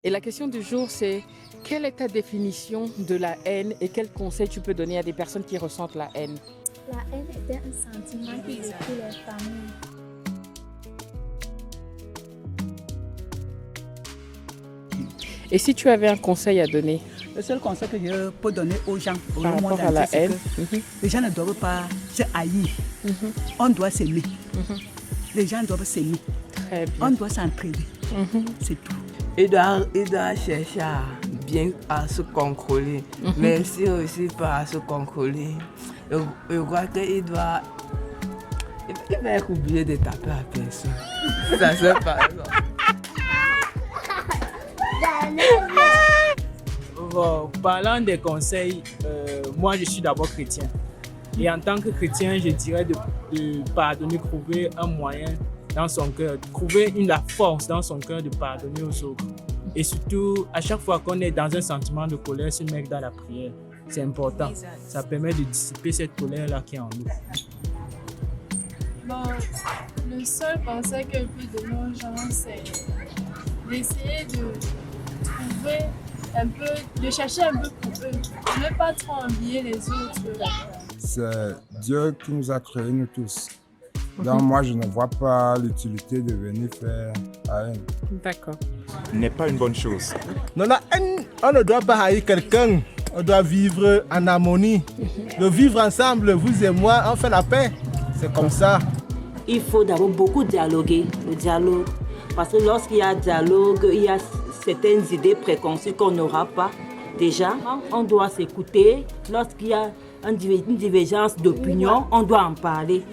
Et la question du jour, c'est quelle est ta définition de la haine et quel conseil tu peux donner à des personnes qui ressentent la haine? La haine était un sentiment qui détruit les familles. Et si tu avais un conseil à donner Le seul conseil que je peux donner aux gens, au par monde rapport à la entier, c'est haine? que les gens ne doivent pas se haïr. On doit s'aimer. Les gens doivent s'aimer. Très bien. On doit s'entraider. C'est tout. Il doit chercher à bien à se contrôler. Mais s'il ne réussit pas à se contrôler, je crois qu'il doit... Il va être obligé de taper à personne. Ça c'est par exemple. Bon, parlant des conseils, moi je suis d'abord chrétien. Et en tant que chrétien, je dirais de pardonner, trouver un moyen dans son cœur, trouver la force dans son cœur de pardonner aux autres. Et surtout, à chaque fois qu'on est dans un sentiment de colère, se mettre dans la prière. C'est important. Ça permet de dissiper cette colère-là qui est en nous. Bon, le seul conseil que je peux donner aux gens, c'est d'essayer de trouver un peu, de chercher un peu pour eux, de ne pas trop envier les autres. C'est Dieu qui nous a créés, nous tous. Donc moi, je ne vois pas l'utilité de venir faire la haine. D'accord. N'est pas une bonne chose. Dans la haine, on ne doit pas haïr quelqu'un. On doit vivre en harmonie. De vivre ensemble, vous et moi, on fait la paix. C'est comme ça. Il faut d'abord beaucoup dialoguer, le dialogue. Parce que lorsqu'il y a dialogue, il y a certaines idées préconçues qu'on n'aura pas. Déjà, on doit s'écouter. Lorsqu'il y a une divergence d'opinion, on doit en parler.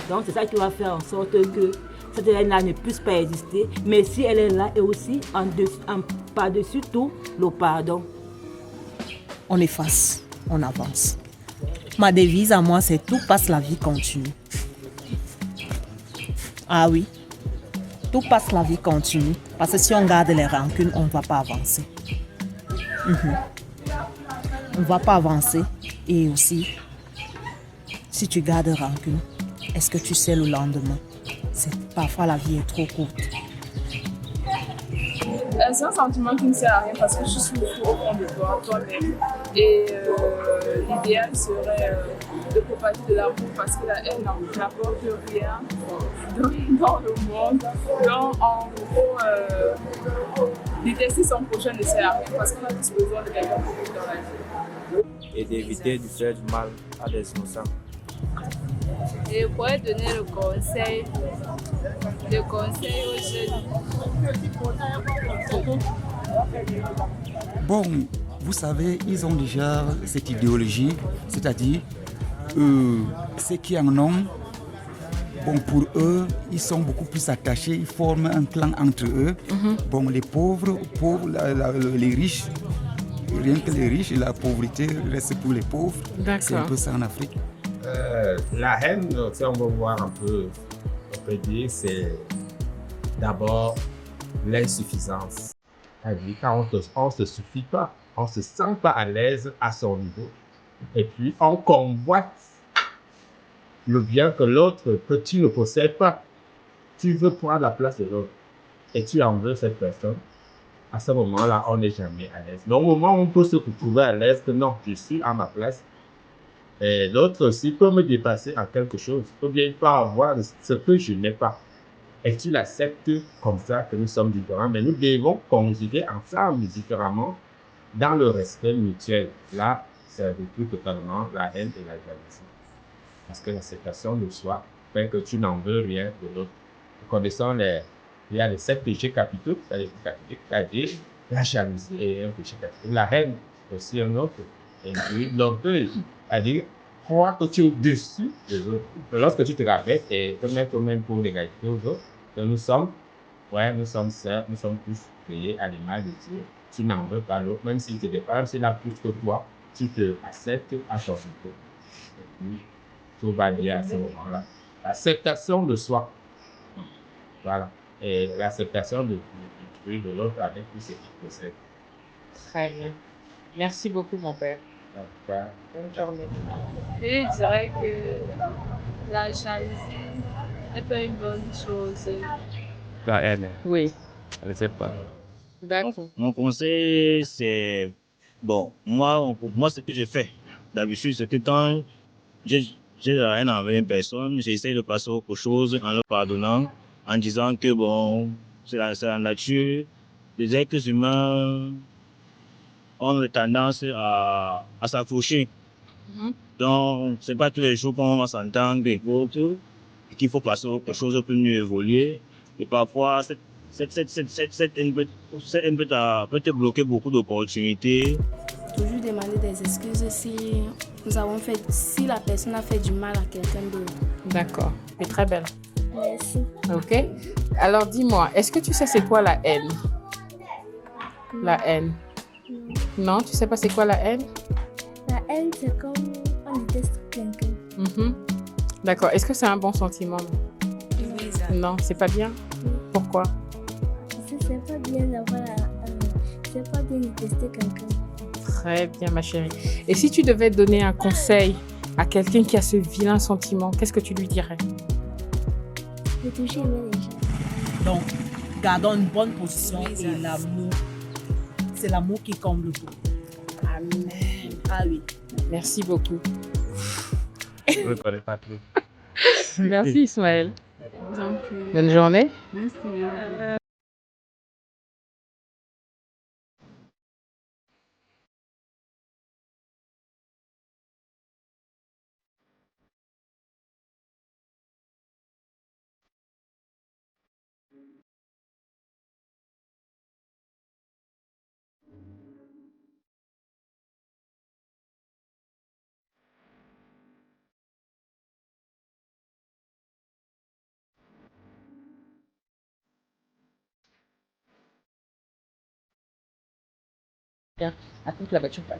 Donc c'est ça qui va faire en sorte que cette haine-là ne puisse pas exister. Mais si elle est là, et aussi par-dessus tout, le pardon. On efface, on avance. Ma devise à moi, c'est tout passe, la vie continue. Ah oui, tout passe, la vie continue. Parce que si on garde les rancunes, on ne va pas avancer. On ne va pas avancer. Et aussi, si tu gardes rancune, est-ce que tu sais le lendemain? Parfois, la vie est trop courte. C'est un sentiment qui ne sert à rien parce que tu souffres au fond de toi-même. Et l'idéal serait de propager de l'amour parce que la haine n'apporte rien dans le monde. Donc, en gros, détester son prochain ne sert à rien parce qu'on a tous besoin de quelqu'un pour vivre dans la vie. Et d'éviter de faire du mal à des innocents. Et je pourrais donner le conseil aux jeunes. Bon, vous savez, ils ont déjà cette idéologie, c'est-à-dire ceux qui en ont, bon, pour eux, ils sont beaucoup plus attachés, ils forment un clan entre eux. Bon, les pauvres, les riches, rien que les riches, et la pauvreté reste pour les pauvres. C'est un peu ça en Afrique. La haine, si on veut voir un peu, on peut dire, c'est d'abord l'insuffisance. C'est-à-dire quand on ne se suffit pas, on ne se sent pas à l'aise à son niveau. Et puis on convoite le bien que l'autre, que tu ne possèdes pas. Tu veux prendre la place de l'autre et tu en veux cette personne. À ce moment-là, on n'est jamais à l'aise. Donc au moment où on peut se retrouver à l'aise, que non, je suis à ma place, et l'autre aussi peut me dépasser en quelque chose, ou bien il peut avoir ce que je n'ai pas. Et tu l'acceptes comme ça, que nous sommes différents, mais nous devons conjuguer ensemble différemment dans le respect mutuel. Là, ça détruit totalement la haine et la jalousie. Parce que l'acceptation de soi fait que tu n'en veux rien de l'autre. Nous connaissons il y a les 7 péchés capitaux, c'est-à-dire la jalousie et un péché capital. La haine aussi un autre. Et puis l'orgueil, c'est-à-dire croire que tu es au-dessus des autres. Lorsque tu te rabaisses et te mets toi-même pour l'égalité aux autres, que nous sommes sœurs, nous sommes tous créés à l'image de Dieu. Tu n'en veux pas l'autre, même s'il te dépasse, s'il a plus que toi, tu te acceptes à ton niveau. Et puis, tout va bien à ce moment-là. L'acceptation de soi. Voilà. Et l'acceptation de l'autre avec tout ce qu'il possède. Très bien. Merci beaucoup, mon père. Bonne journée. Et je dirais que la jalousie n'est pas une bonne chose. La haine. Oui. Je ne sais pas. D'accord. Mon conseil, c'est... Bon, moi, ce que je fais, d'habitude, c'est que quand j'ai la haine envers une personne, j'essaie de passer autre chose en leur pardonnant, en disant que, bon, c'est la nature. Les êtres humains ont tendance à s'accrocher. Donc, c'est pas tous les jours qu'on va s'entendre et autres, et qu'il faut passer autre chose pour mieux évoluer. Et parfois, cette haine peut te bloquer beaucoup d'opportunités. Toujours demander des excuses si la personne a fait du mal à quelqu'un d'autre. D'accord. Tu es très belle. Merci. Ok. Alors dis-moi, est-ce que tu sais c'est quoi la haine? La haine. Non, tu sais pas c'est quoi la haine? La haine, c'est comme on déteste quelqu'un. D'accord. Est-ce que c'est un bon sentiment? Non, c'est pas bien. Pourquoi? C'est pas bien d'avoir c'est pas bien de détester quelqu'un. Très bien, ma chérie. Et si tu devais donner un conseil à quelqu'un qui a ce vilain sentiment, qu'est-ce que tu lui dirais? De toujours aimer les gens. Donc, gardons une bonne position et l'amour, c'est l'amour qui comble tout. Amen. Ah oui. Merci beaucoup. Je ne connais pas plus. Merci Ismaël. Bonne journée. Merci. Tiens, attends que la voiture passe.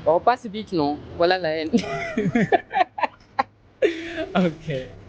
On passe vite, non? Voilà la haine. Ok.